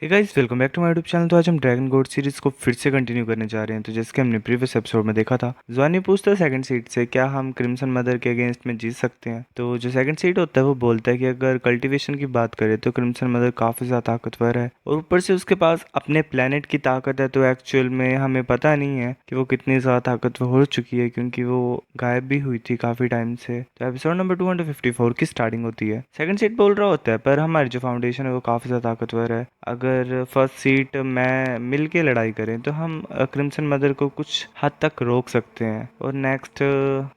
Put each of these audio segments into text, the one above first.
Hey guys, welcome back to my YouTube channel. तो आज हम ड्रैगन गॉड सीरीज को फिर से कंटिन्यू करने जा रहे हैं। तो जैसे कि हमने प्रीवियस एपिसोड में देखा था, ज़ुआनी पूछता है सेकंड सीट से क्या हम क्रिम्सन मदर के अगेंस्ट में जीत सकते हैं। तो जो सेकंड सीट होता है वो बोलता है कि अगर कल्टीवेशन की बात करें तो क्रिम्सन मदर काफ़ी ज़्यादा ताकतवर है और ऊपर से उसके पास अपने प्लानट की ताकत है। तो एक्चुअल में हमें पता नहीं है कि वो कितनी ज़्यादा ताकतवर हो चुकी है, क्योंकि वो गायब भी हुई थी काफ़ी टाइम से। तो एपिसोड नंबर 254 की स्टार्टिंग होती है। सेकंड सीट बोल रहा होता है पर हमारी जो फाउंडेशन है वो काफ़ी ज़्यादा ताकतवर है। अगर फर्स्ट सीट मैं मिल के लड़ाई करें तो हम क्रिम्सन मदर को कुछ हद तक रोक सकते हैं। और नेक्स्ट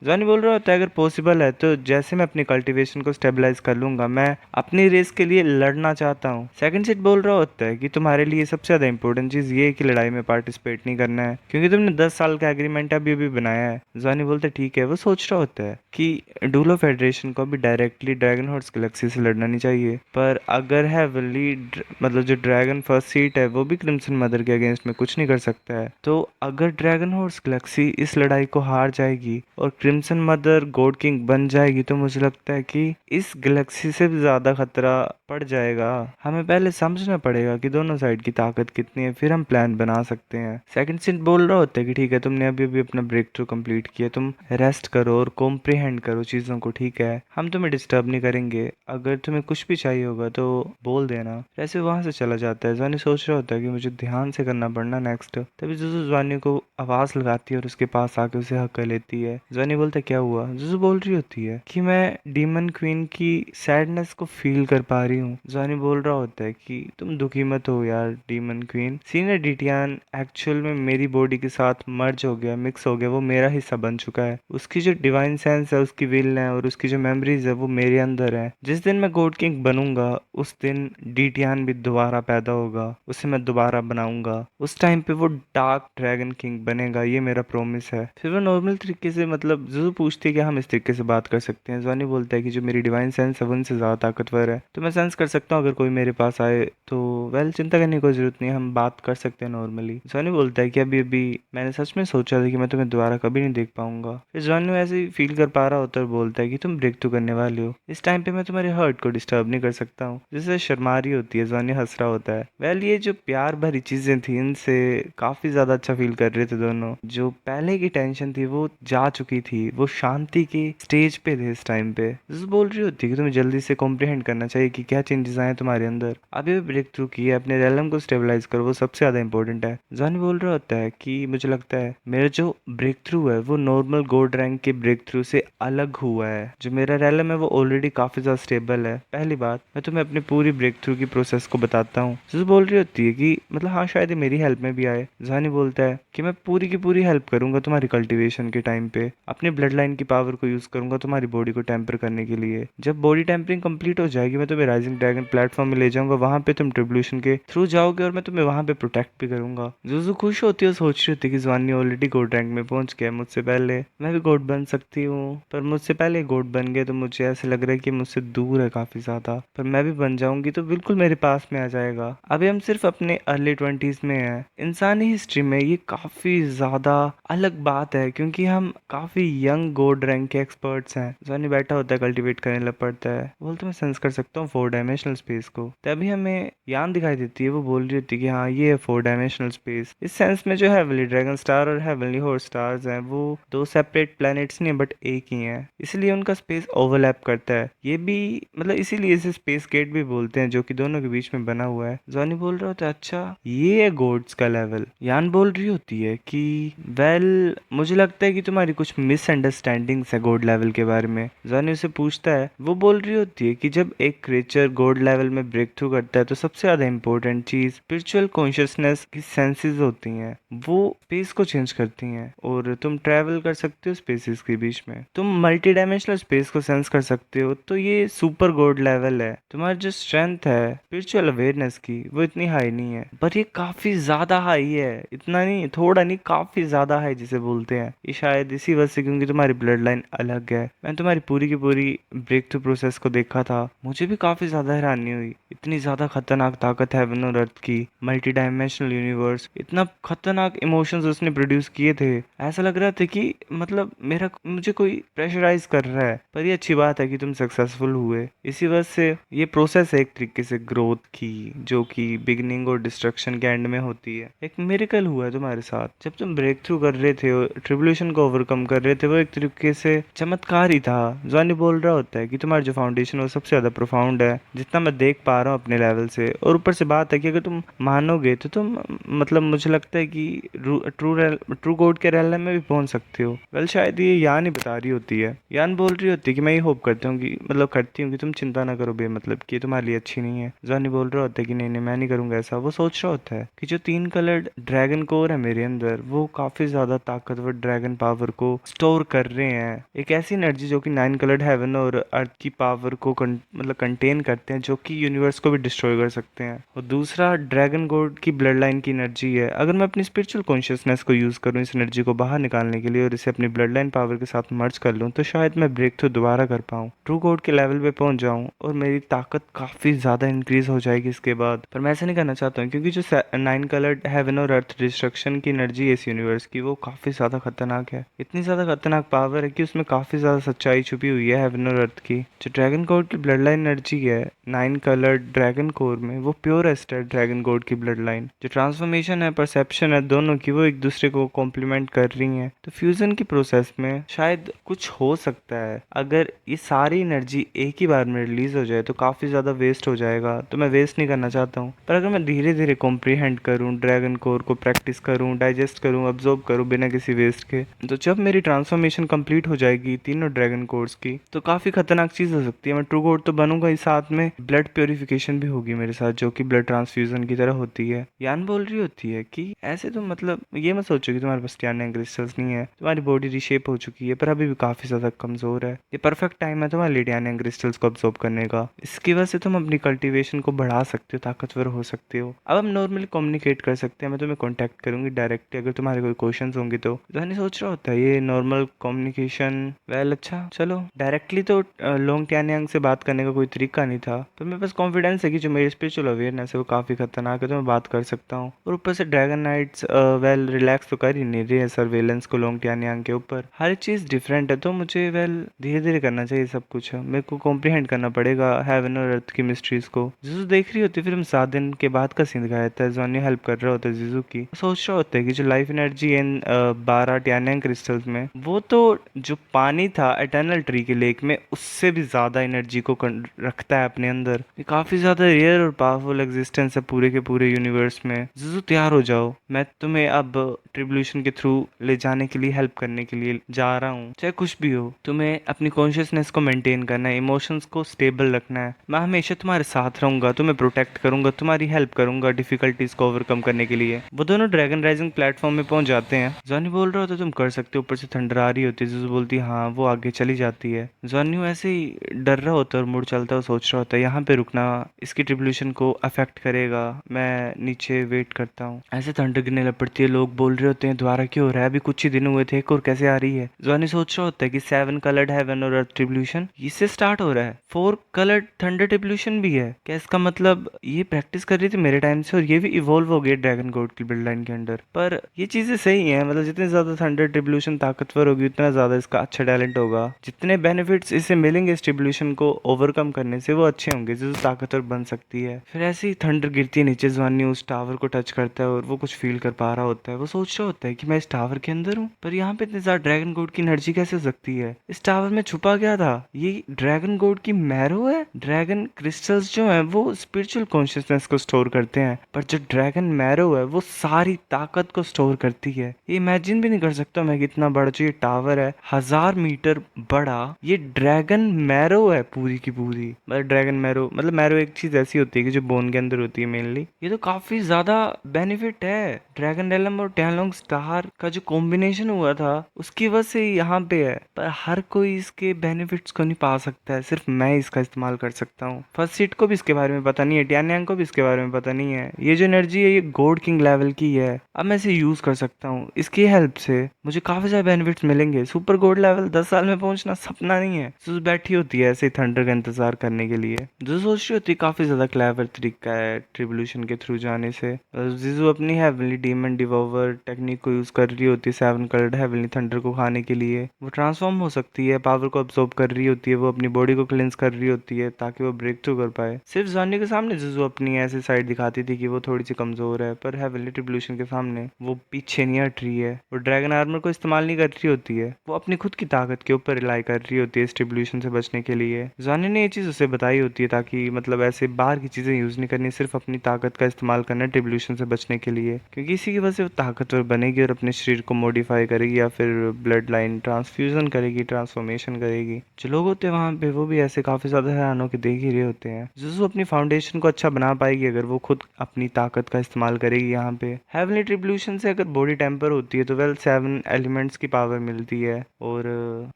जॉनी बोल रहा होता है अगर पॉसिबल है तो जैसे मैं अपनी कल्टीवेशन को स्टेबलाइज कर लूंगा, मैं अपनी रेस के लिए लड़ना चाहता हूँ। सेकंड सीट बोल रहा होता है कि तुम्हारे लिए सबसे ज़्यादा इंपॉर्टेंट चीज़ ये है कि लड़ाई में पार्टिसिपेट नहीं करना है, क्योंकि तुमने 10 साल का एग्रीमेंट अभी अभी बनाया है। जॉनी बोलते ठीक है। वो सोच रहा होता है कि डूलो फेडरेशन को भी डायरेक्टली ड्रैगन हॉर्स गैलेक्सी से लड़ना नहीं चाहिए, पर अगर हैवनली मतलब जो ड्रैगन फर्स्ट सीट है वो भी क्रिम्सन मदर के अगेंस्ट में कुछ नहीं कर सकता है। तो अगर ड्रैगन हॉर्स गैलेक्सी इस लड़ाई को हार जाएगी और क्रिम्सन मदर गॉड किंग बन जाएगी तो मुझे लगता है कि इस गैलेक्सी से भी ज्यादा खतरा पड़ जाएगा। हमें पहले समझना पड़ेगा कि दोनों साइड की ताकत कितनी है, फिर हम प्लान बना सकते हैं। सेकंड सीट बोल रहा होता है कि ठीक है, तुमने अभी अभी अपना ब्रेक थ्रू कंप्लीट किया, तुम रेस्ट करो और कॉम्प्रिहेंड करो चीज़ों को। ठीक है, हम तुम्हें डिस्टर्ब नहीं करेंगे, अगर तुम्हें कुछ भी चाहिए होगा तो बोल देना। वैसे वहां से चला जाता है। ज़ानी सोच रहा होता है कि मुझे ध्यान से करना पड़ना नेक्स्ट। तभी जुजू ज़ानी को आवाज लगाती है और उसके पास आके उसे हक कर लेती है। ज़ानी बोलता है क्या हुआ। जुजू बोल रही होती है कि मैं डीमन क्वीन की सैडनेस को फील कर पा रही हूँ। ज़ानी बोल रहा होता है कि तुम दुखी मत हो यार डीमन क्वीन, सीनियर डिटियान एक्चुअल में मेरी बॉडी के साथ मर्ज हो गया, मिक्स हो गया, वो मेरा हिस्सा बन चुका है। उसकी जो डिवाइन सेंस है, उसकी विल है और उसकी जो मेमोरीज है वो मेरे अंदर है। जिस दिन मैं गॉड किंग बनूंगा उस दिन डीटियान भी दोबारा पैदा होगा, उसे मैं दोबारा बनाऊंगा। उस टाइम पे वो डार्क ड्रैगन किंग बनेगा, ये मेरा प्रॉमिस है। फिर वो नॉर्मल तरीके से मतलब जुजू पूछती है कि हम इस तरीके से बात कर सकते हैं। ज़ॉनी बोलता है कि जो मेरी डिवाइन सेंस है वो उनसे ज़्यादा ताकतवर है, तो मैं सेंस कर सकता हूँ अगर कोई मेरे पास आए तो। वेल, चिंता करने की कोई जरूरत नहीं है, हम बात कर सकते हैं नॉर्मली। जॉनी बोलता है कि अभी अभी मैंने सच में सोचा था कि मैं तुम्हें दोबारा कभी नहीं देख पाऊंगा। फिर जॉनी ऐसे ही फील कर पा रहा होता है और बोलता है कि तुम ब्रेक थ्रू करने वाले हो, इस टाइम पे मैं तुम्हारे हर्ट को डिस्टर्ब नहीं कर सकता हूँ। जैसे शर्मा रही होती है, जॉनी हंस रहा होता है। वेल, ये जो प्यार भरी चीजें थी इनसे काफी ज्यादा अच्छा फील कर रहे थे दोनों। जो पहले की टेंशन थी वो जा चुकी थी, वो शांति की स्टेज पे थे इस टाइम पे। जैसे बोल रही होती है कि तुम्हें जल्दी से कॉम्प्रिहेंड करना चाहिए कि क्या चेंजेस आए तुम्हारे अंदर। अभी भी ब्रेक थ्रू किया, अपने रेलम को स्टेबलाइज करो, वो सबसे ज्यादा इंपॉर्टेंट है। जॉनी बोल रहा होता है कि मुझे लगता है मेरा जो ब्रेक थ्रू है वो नॉर्मल गोल्ड रैंक के ब्रेक थ्रू से अलग हुआ है। जो मेरा रेलम है वो ऑलरेडी काफी ज्यादा स्टेबल है। पहली बात, मैं तुम्हें अपनी पूरी ब्रेक थ्रू की प्रोसेस को बताता हूँ। जैसे बोल रही होती है कि मतलब हाँ, शायद ये मेरी हेल्प में भी आए। जॉनी बोलता है कि मैं पूरी की पूरी हेल्प करूंगा तुम्हारी कल्टीवेशन के टाइम पे, अपनी ब्लड लाइन की पावर को यूज करूंगा तुम्हारी बॉडी को टेम्पर करने के लिए। जब बॉडी टेम्परिंग कंप्लीट हो जाएगी मैं तुम्हें राइजिंग ड्रैगन प्लेटफॉर्म में ले जाऊंगा, वहां पे तुम ट्रिब्यूलेशन के थ्रू जाओगे और मैं तुम्हें वहां पे प्रोटेक्ट भी करूंगा। जुजू खुश होती है, सोच रही होती है कि जवानी ऑलरेडी गोल्ड रैंक में पहुंच गया, मुझसे पहले मैं भी गोल्ड बन सकती हूँ। पर मुझसे पहले गोल्ड बन गए तो मुझे ऐसे लग रहा है कि मुझसे दूर है काफी ज्यादा, पर मैं भी बन जाऊंगी तो बिल्कुल मेरे पास में आ जाएगा। अभी हम सिर्फ अपने अर्ली 20s में हैं। इंसानी हिस्ट्री में ये काफी ज्यादा अलग बात है, क्योंकि हम काफी यंग गोल्ड रैंक के एक्सपर्ट्स हैं। जॉनी बैठा होता है, कल्टीवेट करने लग पड़ता है। बोलते मैं सेंस कर सकता हूँ 4 डायमेंशनल स्पेस को। तभी हमें यान दिखाई देती है, वो बोल रही होती है कि हाँ ये है 4 डायमेंशनल स्पेस। इस सेंस में जो हेवनली ड्रैगन स्टार और हेवनली हॉर्स स्टार्स हैं वो दो सेपरेट प्लैनेट्स नहीं बट एक ही हैं, इसलिए उनका स्पेस ओवरलैप करता है। ये भी मतलब इसीलिए इसे स्पेस गेट भी बोलते हैं, जो कि दोनों के बीच में बना हुआ है। जॉनी बोल रहा होता है अच्छा ये है गोड्स का लेवल। यान बोल रही होती है कि वेल, मुझे लगता है कि तुम्हारी कुछ मिसअंडरस्टैंडिंग्स है गॉड लेवल के बारे में। जॉनी उसे पूछता है। वो बोल रही होती है कि जब एक क्रिएचर गॉड लेवल में ब्रेक थ्रू करता है तो सबसे ज्यादा इंपॉर्टेंट चीज स्पिरिचुअल कॉन्शियसनेस की सेंसेस होती हैं, वो स्पेस को चेंज करती हैं और तुम ट्रैवल कर सकते हो स्पेसेस के बीच में, तुम मल्टी डायमेंशनल स्पेस को सेंस कर सकते हो। तो ये सुपर गॉड लेवल है। तुम्हारी जो स्ट्रेंथ है स्पिरिचुअल अवेयरनेस की वो इतनी हाई नहीं है, पर ये काफी ज्यादा हाई है। इतना नहीं, थोड़ा नहीं, काफी ज्यादा है जिसे बोलते हैं। ये शायद इसी वजह से क्योंकि तुम्हारी ब्लड लाइन अलग है। मैंने तुम्हारी पूरी की पूरी ब्रेक थ्रू प्रोसेस को देखा था, मुझे भी काफी ज्यादा हैरानी हुई, इतनी ज्यादा खतरनाक ताकत है हेवन और अर्थ की, मल्टी डायमेंशनल यूनिवर्स, इतना खतरनाक इमोशंस उसने प्रोड्यूस किए थे। ऐसा लग रहा था कि मतलब मेरा मुझे कोई प्रेशराइज कर रहा है। पर ये अच्छी बात है कि तुम सक्सेसफुल हुए। इसी वजह से ये प्रोसेस है एक तरीके से ग्रोथ की, जो कि बिगनिंग और डिस्ट्रक्शन के एंड में होती है। एक मिरेकल हुआ है तुम्हारे साथ जब तुम ब्रेक थ्रू कर रहे थे और ट्रिब्यूलेशन को ओवरकम कर रहे थे। वो एक तरीके से चमत्कार ही था। जॉनी बोल रहा होता है कि तुम्हारा जो फाउंडेशन वो सबसे ज्यादा प्रोफाउंड है, जितना मैं देख पा रहा हूँ अपने लेवल से। और ऊपर से बात है कि अगर तुम मानोगे तो तुम मतलब मुझे लगता है कि ट्रू गॉड के realm में भी पहुंच सकते हो। वेल शायद ये यान ही बता रही होती है, यान बोल रही होती है कि मैं ये होप करती हूँ कि मतलब करती हूँ कि तुम चिंता ना करो बेमतलब कि ये तुम्हारे लिए अच्छी नहीं है। जॉनी बोल रहा होता है कि नहीं नहीं मैं नहीं करूंगा ऐसा। वो सोच रहा होता है कि जो 3 कलर्ड ड्रैगन कोर है मेरे अंदर, वो काफी ज्यादा ताकतवर ड्रैगन पावर को स्टोर कर रहे हैं। एक ऐसी एनर्जी जो कि 9 कलर्ड हेवन और अर्थ की पावर को मतलब कंटेन करते हैं, जो कि यूनिवर्स को भी डिस्ट्रॉय कर सकते हैं। और दूसरा ड्रैगन गॉड की ब्लड लाइन की एनर्जी है। अगर मैं अपनी स्पिरिचुअल कॉन्शियसनेस को यूज करूँ इस एनर्जी को बाहर निकालने के लिए और इसे अपनी ब्लड लाइन पावर के साथ मर्ज कर लूँ, तो शायद मैं ब्रेक थ्रू दोबारा कर पाऊँ, ट्रू गॉड के लेवल पे पहुंच जाऊँ और मेरी ताकत काफी ज्यादा इंक्रीज हो जाएगी इसके बाद। पर मैं ऐसा नहीं करना चाहता हूँ, क्योंकि जो 9 कलर्ड हेवन और अर्थ डिस्ट्रक्शन की एनर्जी है इस यूनिवर्स की, वो काफी ज्यादा खतरनाक है। इतनी ज्यादा खतरनाक पावर है कि उसमें काफी ज्यादा सच्चाई छुपी हुई है हेवन और अर्थ की। जो ड्रैगन गॉड की ब्लड लाइन एनर्जी है 9 कलर्ड ड्रैगन कोर में, वो प्योरेस्ट है ड्रैगन गॉड की ब्लड लाइन। जो ट्रांसफॉर्मेशन है, परसेप्शन है दोनों की, वो एक दूसरे को कॉम्प्लीमेंट कर रही हैं। तो फ्यूजन की प्रोसेस में शायद कुछ हो सकता है। अगर ये सारी एनर्जी एक ही बार में रिलीज हो जाए तो काफी ज्यादा वेस्ट हो जाएगा, तो मैं वेस्ट नहीं करना चाहता हूँ। पर अगर मैं धीरे धीरे कॉम्प्रीहेंड करूँ, ड्रैगन कोर को प्रैक्टिस करूँ, डाइजेस्ट करूँ, अब्जॉर्ब करूँ बिना किसी वेस्ट के, तो जब मेरी ट्रांसफॉर्मेशन कंप्लीट हो जाएगी तीनों ड्रैगन कोर्स की, तो काफी खतरनाक चीज हो सकती है। मैं ट्रू गॉड तो बनूंगा ही, साथ में ब्लड प्योरिफिकेशन भी होगी मेरे साथ, जो कि ब्लड ट्रांसफ्यूजन की तरह होती है। यान बोल रही होती है कि ऐसे तो मतलब ये मत सोचो कि तुम्हारे पास टैनियन क्रिस्टल्स नहीं है, तुम्हारी बॉडी रिशेप हो चुकी है पर अभी भी काफी ज्यादा कमजोर है। ये परफेक्ट टाइम है तुम्हारे लिए टैनियन क्रिस्टल्स को अब्सॉर्ब करने का। इसकी वजह से तुम अपनी कल्टीवेशन को बढ़ा सकते हो, ताकतवर हो सकते हो। अब हम नॉर्मली कम्युनिकेट कर सकते हैं, मैं तुम्हें कॉन्टैक्ट करूंगी डायरेक्टली अगर तुम्हारे कोई क्वेश्चन होंगे तो। नहीं सोच रहा होता है ये नॉर्मल कम्युनिकेशन, वेल अच्छा चलो डायरेक्टली तो लोंग टैनियांग से बात करने का कोई तरीका नहीं था। तो मेरे पास कॉन्फिडेंस है कि जो मेरी स्पिरिचुअल अवेयरनेस है वो काफी खतरनाक है, तो मैं बात कर सकता हूँ। और ऊपर से ड्रैगन नाइट्स वेल रिलैक्स तो कर ही नहीं रही है सर्वेलेंस को लोंग टैनियांग के ऊपर। हर एक चीज डिफरेंट है, तो मुझे वेल धीरे धीरे करना चाहिए सब कुछ। मेरे को कॉम्प्रीहेंड करना पड़ेगा हेवन और अर्थ की मिस्ट्रीज को। जीजू देख रही होती फिर 7 दिन के बाद का सीन दिखाया था, जॉनी हेल्प कर रहा होता है जीजू की। सोच रहा होता है कि जो लाइफ एनर्जी इन 12 टैनियांग क्रिस्टल्स में, वो तो जो पानी था एटर्नल ट्री के लेक में, उससे भी ज्यादा एनर्जी को रखता है अपने अंदर। ये काफी ज्यादा रेयर और पावरफुल एग्जिस्टेंस है पूरे के पूरे यूनिवर्स में। जीजू तैयार हो जाओ, मैं तुम्हें अब ट्रिब्यूलेशन के थ्रू ले जाने के लिए, हेल्प करने के लिए जा रहा हूँ। चाहे कुछ भी हो, तुम्हें अपनी कॉन्शियसनेस को मेंटेन करना है, इमोशंस को स्टेबल रखना है। मैं हमेशा तुम्हारे साथ रहूंगा, तुम्हें प्रोटेक्ट करूंगा, तुम्हारी हेल्प करूंगा डिफिकल्टीज को ओवरकम करने के लिए। वो दोनों ड्रैगन राइजिंग प्लेटफॉर्म में पहुंच जाते हैं। जॉनी बोल रहा होता तुम कर सकते हो, ऊपर से थंडर आ रही होती है। जीजू बोलती है हाँ, वो आगे चली जाती है। जॉनी ऐसे ही डर रहा होता है और मुड़ चलता है, सोच रहा होता है यहाँ पे रुकना इसकी ट्रिब्यूलेशन को अफेक्ट करेगा, मैं नीचे वेट करता हूँ। ऐसे थंडर गिरने लग पड़ती है, लोग बोल रहे होते हैं दोबारा क्यों हो रहा है, अभी कुछ ही दिन हुए थे, एक और कैसे आ रही है। जॉनी सोच रहा होता है कि 7 कलर्ड हेवन और अर्थ ट्रिब्यूलेशन इससे स्टार्ट हो रहा है, 4 कलर्ड थंडर ट्रिब्यूलेशन भी है क्या। इसका मतलब ये प्रैक्टिस कर रही थी मेरे टाइम से और ये भी इवॉल्व हो गई ड्रैगन गॉड की ब्लड लाइन के अंदर। पर ये चीजें सही है, मतलब जितने ज्यादा थंडर ट्रिब्यूलेशन ताकतवर होगी उतना ज्यादा इसका अच्छा टैलेंट होगा। जितने बेनिफिट्स इसे मिलेंगे इस ट्रिब्यूलेशन को ओवरकम करने से वो अच्छे होंगे, जो ताकतवर बन सकती है। फिर ऐसे ही थंडर गिरती है नीचे, जवानी उस टावर को टच करता है और वो कुछ फील कर पा रहा होता है। वो सोच रहा होता है कि मैं इस टावर के अंदर हूँ, पर यहाँ पे इतनी ज्यादा ड्रैगन गॉड की एनर्जी कैसे हो सकती है। इस टावर में छुपा क्या था, ये ड्रैगन गॉड की मैरो है। ड्रैगन क्रिस्टल्स जो है वो स्पिरिचुअल कॉन्शियसनेस को स्टोर करते हैं, पर जो ड्रैगन मैरो है वो सारी ताकत को स्टोर करती है। ये इमेजिन भी नहीं कर सकता मैं कितना बड़ा जो ये टावर है, 1000 मीटर बड़ा, ये ड्रैगन मैरो है पूरी की पूरी। मतलब ड्रैगन मैरो, मतलब मैरो एक चीज ऐसी होती है कि जो बोन के अंदर होती है मेनली। ये तो काफी ज्यादा बेनिफिट है। ड्रैगन डेलम और टैनलोंग स्टार का जो कॉम्बिनेशन हुआ था उसकी वजह से यहाँ पे है, पर हर कोई इसके बेनिफिट्स को नहीं पा सकता है, सिर्फ मैं इसका इस्तेमाल कर सकता हूँ। फर्स्ट सीट को भी इसके बारे में पता नहीं है, टैनयांग को भी इसके बारे में पता नहीं है। ये जो एनर्जी है ये गॉड किंग लेवल की है, अब मैं इसे यूज कर सकता हूँ। इसकी हेल्प से मुझे काफी सारे बेनिफिट्स मिलेंगे। सुपर गॉड लेवल 10 साल में पहुंचना सपना नहीं है। बैठी होती है ऐसे थंडर का इंतजार करने के लिए। जो सोच रही होती है काफी ज्यादा क्लेवर तरीका है ट्रिब्यूलेशन के थ्रू जाने से। जीजू अपनी हेवनली डीमन डिवोवर टेक्निक को यूज कर रही होती है सेवन कलर्ड हेवनली थंडर को खाने के लिए। वो ट्रांसफॉर्म हो सकती है, पावर को अब्सॉर्ब कर रही होती है, वो अपनी बॉडी को क्लेंस कर रही होती है ताकि वो ब्रेक थ्रू कर पाए। सिर्फ जॉनी के सामने जीजू अपनी ऐसी साइड दिखाती थी कि वो थोड़ी सी कमजोर है, पर हेवनली ट्रिब्यूलेशन के सामने वो पीछे नहीं हट रही है। वो ड्रैगन आर्मर को इस्तेमाल नहीं कर रही होती है, वो अपनी खुद की ताकत के ऊपर रिलाई कर रही होती है इस ट्रिब्यूलेशन से बचने के लिए। जॉनी ने ये चीज उसे बताई होती है ताकि मतलब ऐसे बाहर की चीजें यूज नहीं करनी, सिर्फ अपनी ताकत का इस्तेमाल करना ट्रिब्यूलेशन से बचने के लिए, क्योंकि इसी की वजह से वो ताकतवर बनेगी और अपने शरीर को मॉडिफाई करेगी या फिर ब्लड लाइन ट्रांसफ्यूजन करेगी, ट्रांसफॉर्मेशन करेगी। जो लोग होते हैं वहां पे वो भी ऐसे काफी ज्यादा हैरान होकर देख ही रहे होते हैं। जुजू अपनी फाउंडेशन को अच्छा बना पाएगी अगर वो खुद अपनी ताकत का इस्तेमाल करेगी। यहाँ पे हेवनली ट्रिब्यूलेशन से अगर बॉडी टेम्पर होती है तो वेल 7 एलिमेंट्स की पावर मिलती है और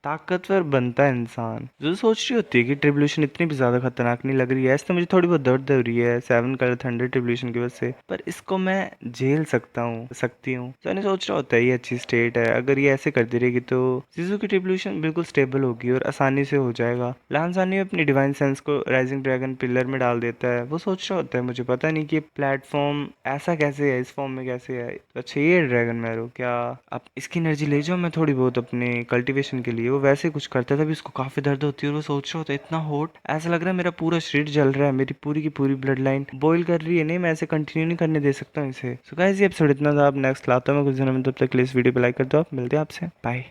ताकतवर बनता है इंसान। जो सोच रही होती है कि ट्रिब्यूलेशन इतनी भी ज्यादा खतरनाक नहीं लग रही है, ऐसे तो मुझे थोड़ी बहुत दर्द हो रही है 7 कलर थंडर ट्रिब्यूलेशन की वजह से, पर इसको मैं झेल सकती हूँ। तो मैंने सोच रहा होता है ये अच्छी स्टेट है, अगर ये ऐसे करती रहेगी तो जीजू की ट्रिब्यूलेशन बिल्कुल स्टेबल होगी और आसानी से हो जाएगा। लांसानी अपनी डिवाइन सेंस को राइजिंग ड्रैगन पिलर में डाल देता है। वो सोच रहा होता है मुझे पता नहीं कि प्लेटफॉर्म ऐसा कैसे है, इस फॉर्म में कैसे है। तो अच्छा ये ड्रैगन मैरो, क्या आप इसकी एनर्जी ले जाओ मैं थोड़ी बहुत अपने कल्टीवेशन के लिए। वो वैसे कुछ करता था भी, उसको काफी दर्द होती है और वो सोच रहा होता है इतना हॉट, ऐसा लग रहा है मेरा पूरा शरीर जल रहा है, मेरी पूरी की पूरी ब्लड लाइन बॉइल कर रही है। नहीं मैं ऐसे कंटिन्यू नहीं करने दे सकता हूँ इसे। सो गाइस ये एपिसोड इतना था, अब नेक्स्ट लाता हूँ मैं कुछ दिनों में, तब तक के लिए इस वीडियो पे लाइक कर दो। आप मिलते हैं आपसे, बाय।